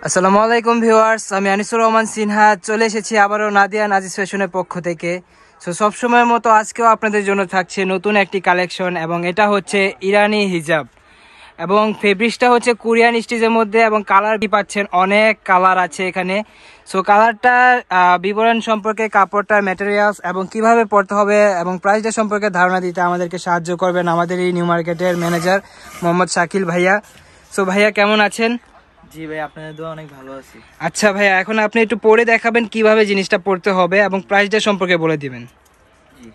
আসসালামু আলাইকুম ভিউয়ার্স, আমি আনিসুর রহমান সিনহা চলে এসেছি আবারও নাদিয়া নাজিস ফ্যাশনের পক্ষ থেকে। সো সবসময়ের মতো আজকেও আপনাদের জন্য থাকছে নতুন একটি কালেকশন, এবং এটা হচ্ছে ইরানি হিজাব এবং ফেব্রিক্সটা হচ্ছে কোরিয়ান স্টিচের মধ্যে, এবং কালার কি পাচ্ছেন, অনেক কালার আছে এখানে। সো কালারটা বিবরণ সম্পর্কে, কাপড়টার ম্যাটেরিয়ালস এবং কিভাবে পড়তে হবে এবং প্রাইসটা সম্পর্কে ধারণা দিতে আমাদেরকে সাহায্য করবেন আমাদের এই নিউ মার্কেটের ম্যানেজার মোহাম্মদ শাকিল ভাইয়া। সো ভাইয়া কেমন আছেন? জি ভাই, আপনাদের দোয়া অনেক ভালো আছি। আচ্ছা ভাইয়া, এখন আপনি একটু পরে দেখাবেন কিভাবে জিনিসটা পড়তে হবে এবং প্রাইসটা সম্পর্কে বলে দিবেন। জি,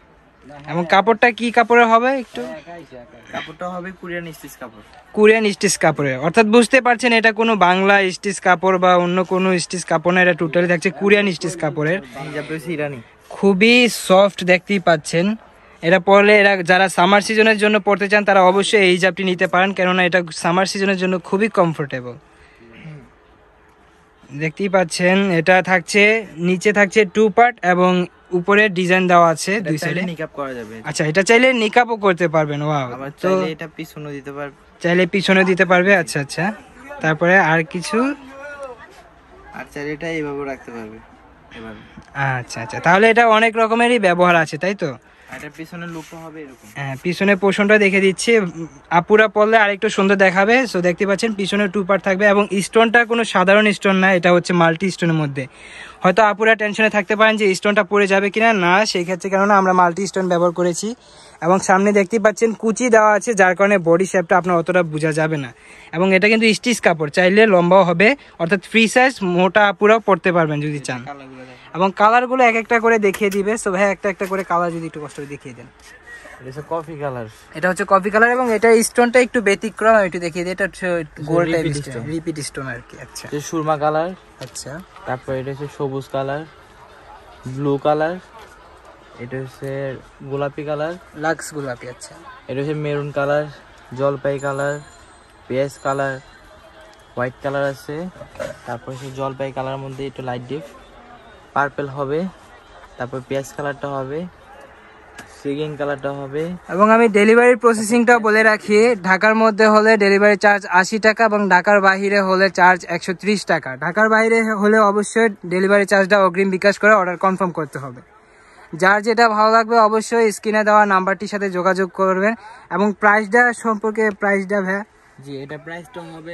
এবং কাপড়টা কি কাপড়ের হবে একটু? কাপড়টা হবে কোরিয়ান স্টিচ কাপড়। কোরিয়ান স্টিচ কাপড়ের, অর্থাৎ বুঝতে পারছেন এটা কোনো বাংলা স্টিচ কাপড় বা অন্য কোনো স্টিচ কাপড় না, এটা টোটালি থাকছে কোরিয়ান স্টিচ কাপড়ের। হিজাবটা হচ্ছে ইরানি, খুবই সফট, দেখতেই পাচ্ছেন। এটা পরলে, এরা যারা সামার সিজনের জন্য পড়তে চান তারা অবশ্যই এই হিজাবটি নিতে পারেন, কেননা এটা সামার সিজনের জন্য খুবই কমফোর্টেবল। দেখতেই পাচ্ছেন এটা থাকছে, নিচে থাকছে 2 পার্ট এবং উপরে ডিজাইন দেওয়া আছে দুই সাইডে। নিকাব করা যাবে। আচ্ছা, এটা চাইলে নিকাবও করতে পারবেন। ওয়াও, আবার তো চাইলে এটা পিছনে দিতে পারবে। চাইলে পিছনে দিতে পারবে। আচ্ছা আচ্ছা, তারপরে আর কিছু? আর চাইলে এটা এইভাবে রাখতে পারবে, এভাবে। আচ্ছা আচ্ছা, তাহলে এটা অনেক রকমেরই ব্যবহার আছে, তাই তো? এটা পিছনের লুকটা হবে এরকম। হ্যাঁ, পিছনের পোর্শনটা দেখে দিচ্ছি, আপুরা পরলে আরেকটু সুন্দর দেখাবে। সো দেখতে পাচ্ছেন পিছনে 2 পার্ট থাকবে এবং স্টোনটা কোনো সাধারণ স্টোন না, এটা হচ্ছে মাল্টি স্টোনের মধ্যে। হয়তো আপুরা টেনশনে থাকতে পারেন যে স্টোনটা পড়ে যাবে কিনা, না সেই ক্ষেত্রে, কেননা আমরা মাল্টি স্টোন ব্যবহার করেছি। এবং সামনে দেখতেই পাচ্ছেন কুচি দেওয়া আছে, যার কারণে বডি শেপটা আপনার অতটা বোঝা যাবে না। এবং এটা কিন্তু স্টিচ কাপড়, চাইলে লম্বাও হবে, অর্থাৎ ফ্রি সাইজ মোটা আপুরাও পড়তে পারবেন যদি চান। এবং কালারগুলো এক একটা করে দেখিয়ে দিবে। সো ভাই, একটা একটা করে কালার যদি একটু কষ্ট করে দেখিয়ে দেন। এটা কফি কালার, এটা হচ্ছে কফি কালার এবং এটা স্টোনটা একটু ব্যতিক্রম, একটু দেখিয়ে দিই। এটা হচ্ছে gold type stone, repeat stone আর কি। আচ্ছা, এটা সুরমা কালার। আচ্ছা, তারপর এটা হচ্ছে সবুজ কালার, ব্লু কালার, এটা হচ্ছে গোলাপি কালার, লাক্স গোলাপি। আচ্ছা, এটা হচ্ছে মেরুন কালার, জলপাই কালার, পেঁয়াজ কালার, হোয়াইট কালার আছে। তারপর হচ্ছে জলপাই কালার মধ্যে একটু লাইট ডিপ পার্পল হবে। তারপর পেঁয়াজ কালারটা হবে, সিগিং কালারটা হবে। এবং আমি ডেলিভারি প্রসেসিংটা বলে রাখি, ঢাকার মধ্যে হলে ডেলিভারি চার্জ 80 টাকা এবং ঢাকার বাইরে হলে চার্জ 130 টাকা। ঢাকার বাইরে হলে অবশ্যই ডেলিভারি চার্জটা অগ্রিম বিকাশ করে অর্ডার কনফার্ম করতে হবে। যার যেটা ভালো লাগবে অবশ্যই স্ক্রিনে দেওয়া নাম্বারটির সাথে যোগাযোগ করবেন। এবং প্রাইসটা সম্পর্কে, প্রাইসটা ভাই? জি, এটা প্রাইসটা হবে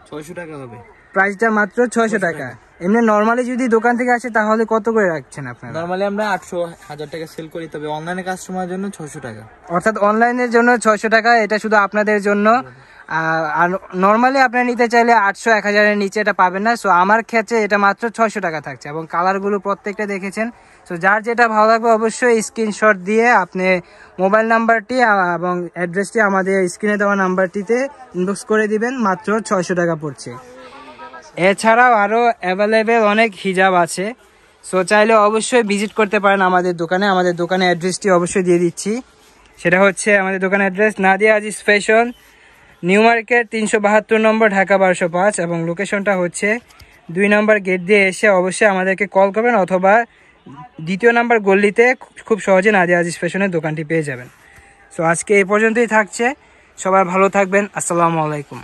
600 টাকা হবে। প্রাইসটা মাত্র 600 টাকা। এমনি নরমালি যদি দোকান থেকে আসে তাহলে কত করে রাখছেন আপনারা? নরমালি আমরা 800-1000 টাকা সেল করি, তবে অনলাইনে কাস্টমারের জন্য 600 টাকা। অর্থাৎ অনলাইনের জন্য 600 টাকা, এটা শুধু আপনাদের জন্য। আর নরমালি আপনারা নিতে চাইলে 800-1000 এর নিচে এটা পাবেন না। সো আমার ক্ষেত্রে এটা মাত্র 600 টাকা থাকছে এবং কালারগুলো প্রত্যেকটা দেখেছেন। সো যার যেটা ভালো লাগবে অবশ্যই স্ক্রিনশট দিয়ে আপনি মোবাইল নাম্বারটি এবং অ্যাড্রেসটি আমাদের স্ক্রিনে দেওয়া নাম্বারটিতে ইনবক্স করে দিবেন। মাত্র 600 টাকা পড়ছে। এছাড়াও আরও অ্যাভেলেবেল অনেক হিজাব আছে। সো চাইলে অবশ্যই ভিজিট করতে পারেন আমাদের দোকানে। আমাদের দোকানের অ্যাড্রেসটি অবশ্যই দিয়ে দিচ্ছি। সেটা হচ্ছে আমাদের দোকানের address Nadia Aziz fashion, new market 372 নম্বর, ঢাকা 1205। এবং লোকেশনটা হচ্ছে 2 নম্বর গেট দিয়ে এসে অবশ্যই আমাদেরকে কল করবেন, অথবা 2য় নাম্বার গল্লিতে খুব সহজে নাদিয়া আজিজ ফ্যাশনের দোকানটি পেয়ে যাবেন। সো আজকে এই পর্যন্তই থাকছে। সবাই ভালো থাকবেন। আসসালামু আলাইকুম।